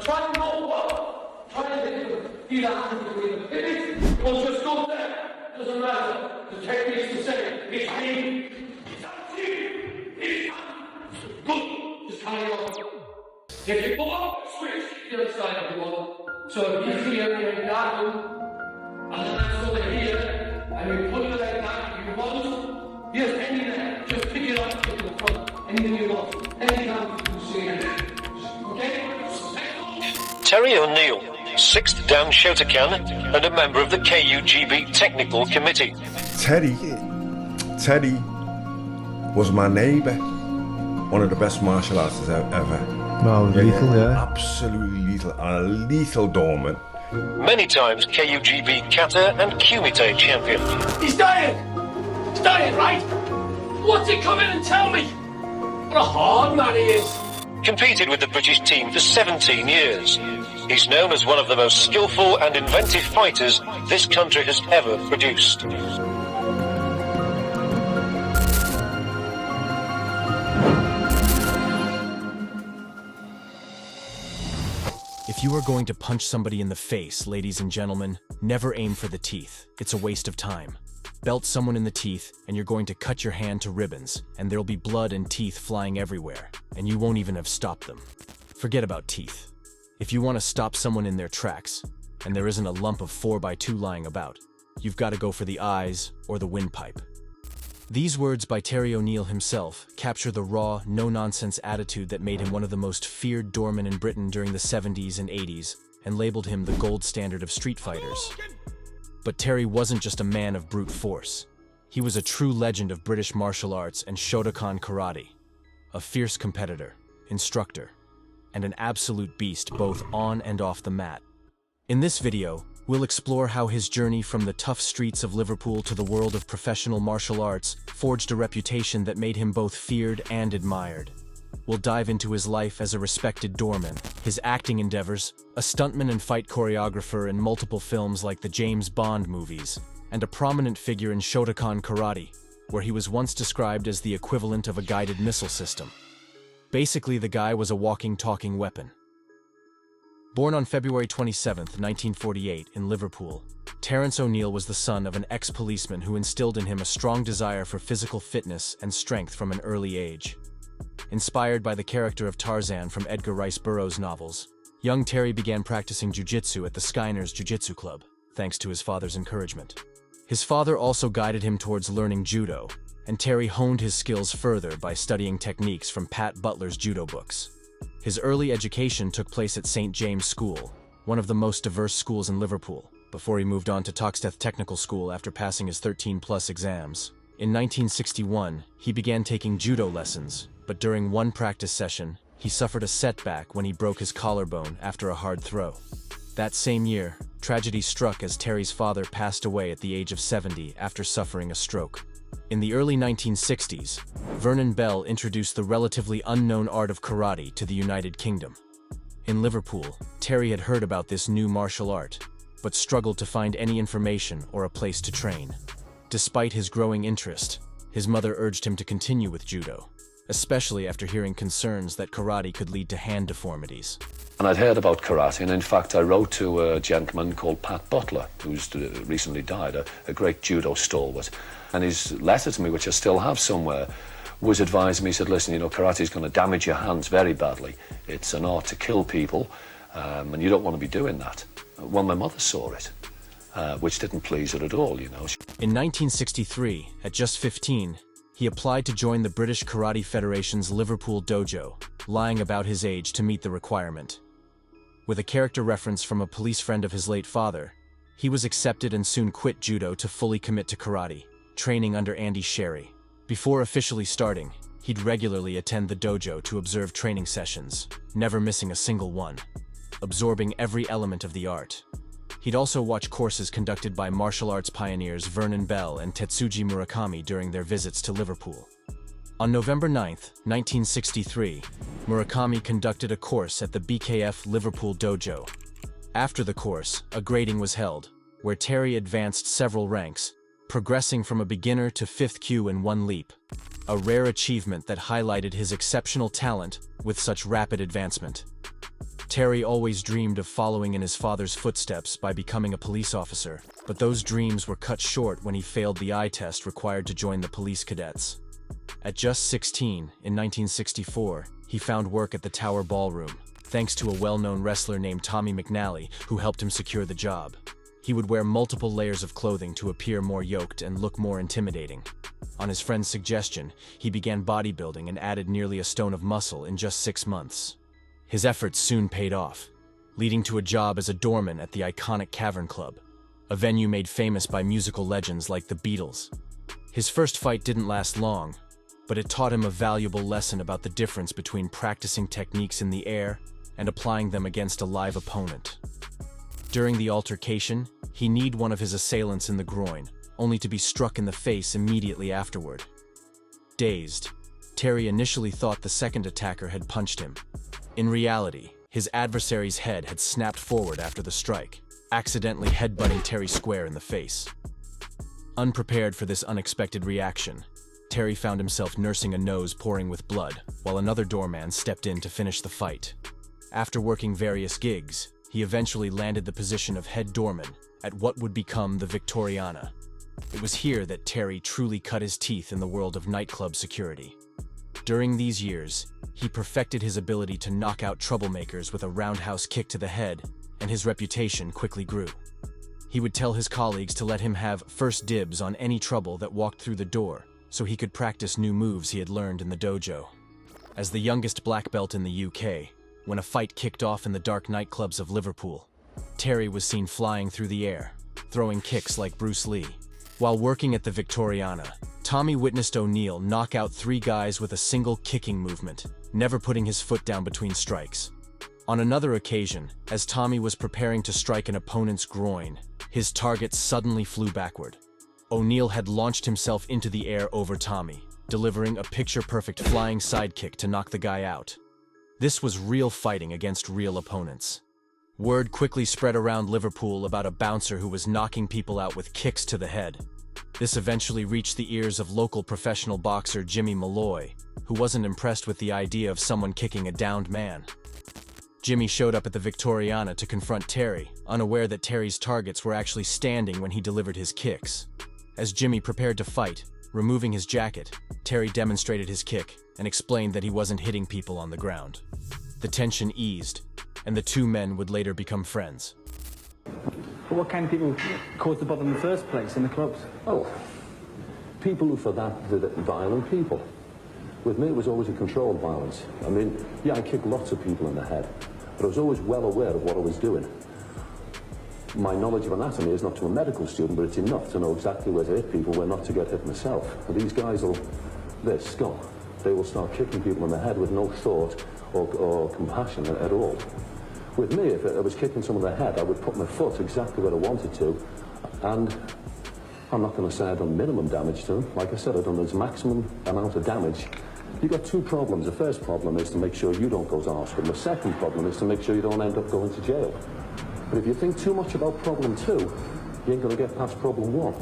Try and go what? Try and hit them. Either hand between the pivot or just go there. Doesn't matter. The technique's the same. It's clean. It's unclean. It's good. Just carry on. If you go up, switch the other side of the wall. So if you see everything down, and then that's over here, and you put it like that, you want, here's any there. Just pick it up to the front. Anything you want. Any time you can see it. Okay? Terry O'Neill, 6th Dan Shotokan, and a member of the KUGB Technical Committee. Teddy was my neighbour. One of the best martial artists ever. Wow, lethal, yeah. Absolutely lethal. A lethal doorman. Many times KUGB kata and kumite champion. He's dying! He's dying, right? What's he come in and tell me? What a hard man he is. Competed with the British team for 17 years. He's known as one of the most skillful and inventive fighters this country has ever produced. If you are going to punch somebody in the face, ladies and gentlemen, never aim for the teeth. It's a waste of time. Belt someone in the teeth, and you're going to cut your hand to ribbons, and there'll be blood and teeth flying everywhere, and you won't even have stopped them. Forget about teeth. If you want to stop someone in their tracks, and there isn't a lump of 4x2 lying about, you've got to go for the eyes or the windpipe. These words by Terry O'Neill himself capture the raw, no-nonsense attitude that made him one of the most feared doormen in Britain during the 70s and 80s, and labeled him the gold standard of street fighters. But Terry wasn't just a man of brute force. He was a true legend of British martial arts and Shotokan karate, a fierce competitor, instructor, and an absolute beast both on and off the mat. In this video, we'll explore how his journey from the tough streets of Liverpool to the world of professional martial arts forged a reputation that made him both feared and admired. We'll dive into his life as a respected doorman, his acting endeavors, a stuntman and fight choreographer in multiple films like the James Bond movies, and a prominent figure in Shotokan karate, where he was once described as the equivalent of a guided missile system. Basically, the guy was a walking, talking weapon. Born on February 27, 1948, in Liverpool, Terence O'Neill was the son of an ex-policeman who instilled in him a strong desire for physical fitness and strength from an early age. Inspired by the character of Tarzan from Edgar Rice Burroughs' novels, young Terry began practicing jiu-jitsu at the Skyner's Jiu-Jitsu Club, thanks to his father's encouragement. His father also guided him towards learning judo, and Terry honed his skills further by studying techniques from Pat Butler's judo books. His early education took place at St. James School, one of the most diverse schools in Liverpool, before he moved on to Toxteth Technical School after passing his 13+ exams. In 1961, he began taking judo lessons, but during one practice session, he suffered a setback when he broke his collarbone after a hard throw. That same year, tragedy struck as Terry's father passed away at the age of 70 after suffering a stroke. In the early 1960s, Vernon Bell introduced the relatively unknown art of karate to the United Kingdom. In Liverpool, Terry had heard about this new martial art, but struggled to find any information or a place to train. Despite his growing interest, his mother urged him to continue with judo, especially after hearing concerns that karate could lead to hand deformities. And I'd heard about karate, and in fact I wrote to a gentleman called Pat Butler, who's recently died, a great judo stalwart. And his letter to me, which I still have somewhere, was advising me, he said, listen, you know, karate is going to damage your hands very badly. It's an art to kill people, and you don't want to be doing that. Well, my mother saw it, which didn't please her at all, you know. In 1963, at just 15, he applied to join the British Karate Federation's Liverpool dojo, lying about his age to meet the requirement. With a character reference from a police friend of his late father, he was accepted and soon quit judo to fully commit to karate, training under Andy Sherry. Before officially starting, he'd regularly attend the dojo to observe training sessions, never missing a single one, absorbing every element of the art. He'd also watch courses conducted by martial arts pioneers Vernon Bell and Tetsuji Murakami during their visits to Liverpool. On November 9, 1963, Murakami conducted a course at the BKF Liverpool dojo. After the course, a grading was held, where Terry advanced several ranks, progressing from a beginner to 5th Q in one leap, a rare achievement that highlighted his exceptional talent with such rapid advancement. Terry always dreamed of following in his father's footsteps by becoming a police officer, but those dreams were cut short when he failed the eye test required to join the police cadets. At just 16, in 1964, he found work at the Tower Ballroom, thanks to a well-known wrestler named Tommy McNally who helped him secure the job. He would wear multiple layers of clothing to appear more yoked and look more intimidating. On his friend's suggestion, he began bodybuilding and added nearly a stone of muscle in just 6 months. His efforts soon paid off, leading to a job as a doorman at the iconic Cavern Club, a venue made famous by musical legends like the Beatles. His first fight didn't last long, but it taught him a valuable lesson about the difference between practicing techniques in the air and applying them against a live opponent. During the altercation, he kneed one of his assailants in the groin, only to be struck in the face immediately afterward. Dazed, Terry initially thought the second attacker had punched him. In reality, his adversary's head had snapped forward after the strike, accidentally headbutting Terry square in the face. Unprepared for this unexpected reaction, Terry found himself nursing a nose pouring with blood, while another doorman stepped in to finish the fight. After working various gigs, he eventually landed the position of head doorman at what would become the Victoriana. It was here that Terry truly cut his teeth in the world of nightclub security. During these years, he perfected his ability to knock out troublemakers with a roundhouse kick to the head, and his reputation quickly grew. He would tell his colleagues to let him have first dibs on any trouble that walked through the door, so he could practice new moves he had learned in the dojo. As the youngest black belt in the UK, when a fight kicked off in the dark nightclubs of Liverpool, Terry was seen flying through the air, throwing kicks like Bruce Lee. While working at the Victoriana, Tommy witnessed O'Neill knock out 3 guys with a single kicking movement, never putting his foot down between strikes. On another occasion, as Tommy was preparing to strike an opponent's groin, his target suddenly flew backward. O'Neill had launched himself into the air over Tommy, delivering a picture-perfect flying sidekick to knock the guy out. This was real fighting against real opponents. Word quickly spread around Liverpool about a bouncer who was knocking people out with kicks to the head. This eventually reached the ears of local professional boxer Jimmy Malloy, who wasn't impressed with the idea of someone kicking a downed man. Jimmy showed up at the Victoriana to confront Terry, unaware that Terry's targets were actually standing when he delivered his kicks. As Jimmy prepared to fight, removing his jacket, Terry demonstrated his kick and explained that he wasn't hitting people on the ground. The tension eased, and the 2 men would later become friends. But what kind of people caused the bother in the first place in the clubs? Oh, people who for that did it, violent people. With me, it was always a controlled violence. I mean, yeah, I kicked lots of people in the head, but I was always well aware of what I was doing. My knowledge of anatomy is not to a medical student, but it's enough to know exactly where to hit people, where not to get hit myself. But these guys will, they're scum. They will start kicking people in the head with no thought or compassion at all. With me, if I was kicking someone in the head, I would put my foot exactly where I wanted to, and I'm not going to say I've done minimum damage to them. Like I said, I've done this maximum amount of damage. You've got 2 problems. The first problem is to make sure you don't go to hospital. The second problem is to make sure you don't end up going to jail. But if you think too much about problem 2, you ain't going to get past problem 1.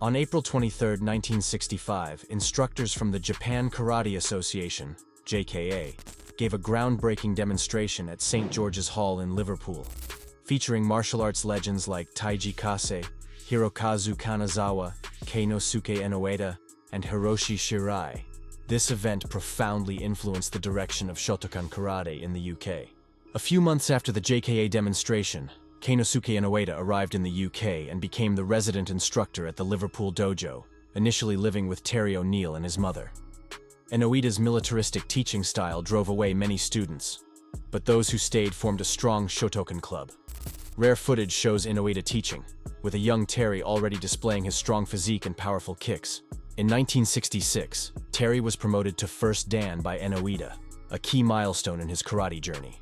On April 23, 1965, instructors from the Japan Karate Association, JKA, gave a groundbreaking demonstration at St. George's Hall in Liverpool, featuring martial arts legends like Taiji Kase, Hirokazu Kanazawa, Keinosuke Inoue, and Hiroshi Shirai. This event profoundly influenced the direction of Shotokan karate in the UK. A few months after the JKA demonstration, Keinosuke Inoue arrived in the UK and became the resident instructor at the Liverpool dojo, initially living with Terry O'Neill and his mother. Inoue's militaristic teaching style drove away many students, but those who stayed formed a strong Shotokan club. Rare footage shows Inoue teaching, with a young Terry already displaying his strong physique and powerful kicks. In 1966, Terry was promoted to First Dan by Inoue, a key milestone in his karate journey.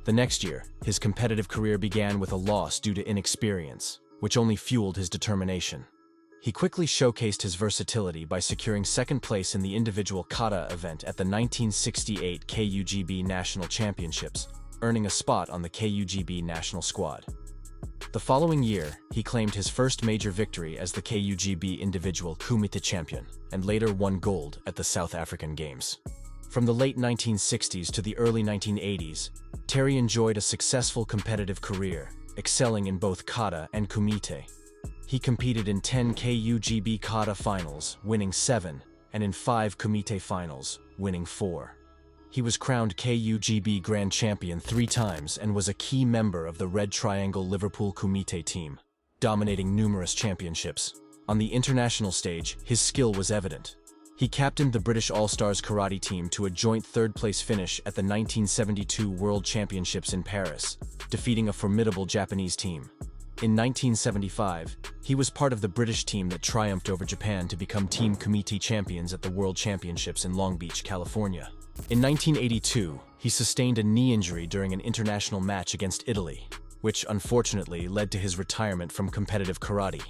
The next year, his competitive career began with a loss due to inexperience, which only fueled his determination. He quickly showcased his versatility by securing second place in the individual kata event at the 1968 KUGB National Championships, earning a spot on the KUGB national squad. The following year, he claimed his first major victory as the KUGB individual Kumite champion, and later won gold at the South African Games. From the late 1960s to the early 1980s, Terry enjoyed a successful competitive career, excelling in both kata and kumite. He competed in 10 KUGB kata finals, winning 7, and in 5 kumite finals, winning 4. He was crowned KUGB Grand Champion 3 times and was a key member of the Red Triangle Liverpool Kumite team, dominating numerous championships. On the international stage, his skill was evident. He captained the British All-Stars karate team to a joint third-place finish at the 1972 World Championships in Paris, defeating a formidable Japanese team. In 1975, he was part of the British team that triumphed over Japan to become Team Kumite champions at the World Championships in Long Beach, California. In 1982, he sustained a knee injury during an international match against Italy, which unfortunately led to his retirement from competitive karate.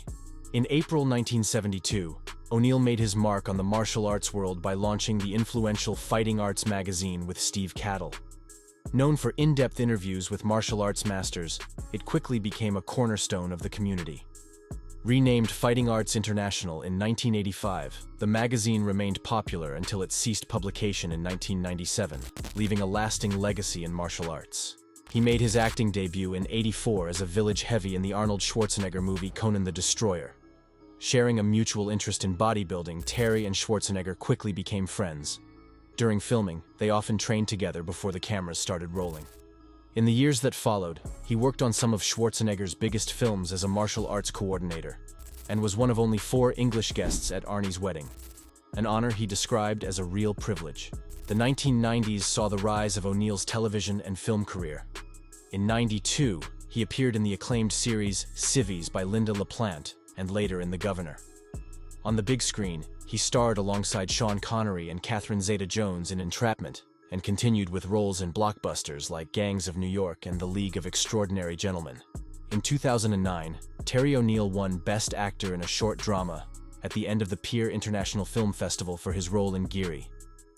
In April 1972, O'Neill made his mark on the martial arts world by launching the influential Fighting Arts magazine with Steve Cattle. Known for in-depth interviews with martial arts masters, it quickly became a cornerstone of the community. Renamed Fighting Arts International in 1985, the magazine remained popular until it ceased publication in 1997, leaving a lasting legacy in martial arts. He made his acting debut in '84 as a village heavy in the Arnold Schwarzenegger movie Conan the Destroyer. Sharing a mutual interest in bodybuilding, Terry and Schwarzenegger quickly became friends. During filming, they often trained together before the cameras started rolling. In the years that followed, he worked on some of Schwarzenegger's biggest films as a martial arts coordinator, and was one of only 4 English guests at Arnie's wedding, an honor he described as a real privilege. The 1990s saw the rise of O'Neill's television and film career. In '92, he appeared in the acclaimed series Civvies by Linda LaPlante, and later in The Governor. On the big screen, he starred alongside Sean Connery and Catherine Zeta-Jones in Entrapment, and continued with roles in blockbusters like Gangs of New York and The League of Extraordinary Gentlemen. In 2009, Terry O'Neill won Best Actor in a Short Drama at the end of the Pier International Film Festival for his role in Giri.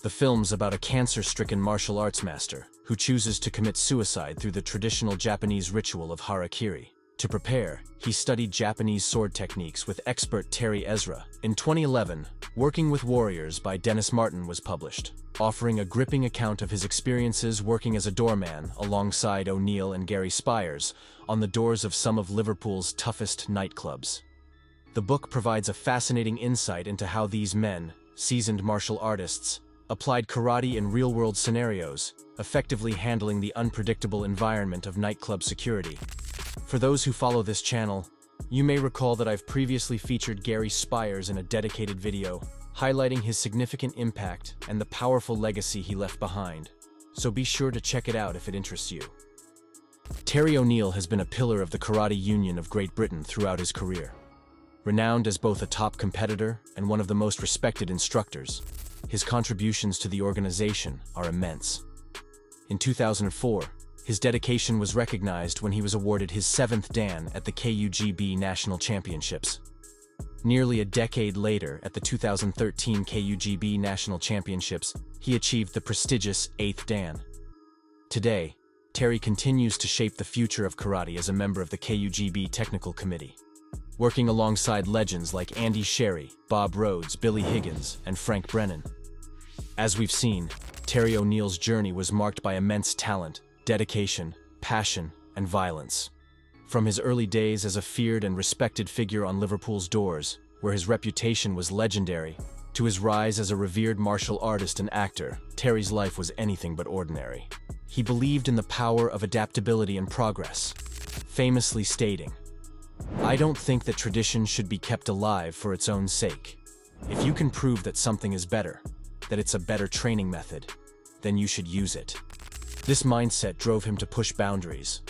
The film's about a cancer-stricken martial arts master who chooses to commit suicide through the traditional Japanese ritual of harakiri. To prepare, he studied Japanese sword techniques with expert Terry Ezra. In 2011, Working with Warriors by Dennis Martin was published, offering a gripping account of his experiences working as a doorman alongside O'Neill and Gary Spires on the doors of some of Liverpool's toughest nightclubs. The book provides a fascinating insight into how these men, seasoned martial artists, applied karate in real-world scenarios, effectively handling the unpredictable environment of nightclub security. For those who follow this channel, you may recall that I've previously featured Gary Spires in a dedicated video, highlighting his significant impact and the powerful legacy he left behind, so be sure to check it out if it interests you. Terry O'Neill has been a pillar of the Karate Union of Great Britain throughout his career. Renowned as both a top competitor and one of the most respected instructors, his contributions to the organization are immense. In 2004, his dedication was recognized when he was awarded his 7th Dan at the KUGB National Championships. Nearly a decade later, at the 2013 KUGB National Championships, he achieved the prestigious 8th Dan. Today, Terry continues to shape the future of karate as a member of the KUGB Technical Committee, working alongside legends like Andy Sherry, Bob Rhodes, Billy Higgins, and Frank Brennan. As we've seen, Terry O'Neill's journey was marked by immense talent, dedication, passion, and violence. From his early days as a feared and respected figure on Liverpool's doors, where his reputation was legendary, to his rise as a revered martial artist and actor, Terry's life was anything but ordinary. He believed in the power of adaptability and progress, famously stating, "I don't think that tradition should be kept alive for its own sake. If you can prove that something is better, that it's a better training method, then you should use it." This mindset drove him to push boundaries,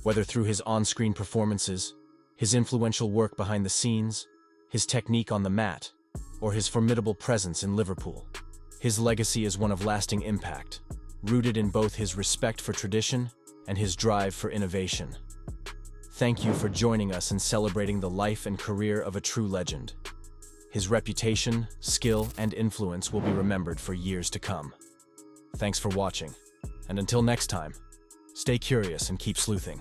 whether through his on-screen performances, his influential work behind the scenes, his technique on the mat, or his formidable presence in Liverpool. His legacy is one of lasting impact, rooted in both his respect for tradition and his drive for innovation. Thank you for joining us in celebrating the life and career of a true legend. His reputation, skill, and influence will be remembered for years to come. Thanks for watching. And until next time, stay curious and keep sleuthing.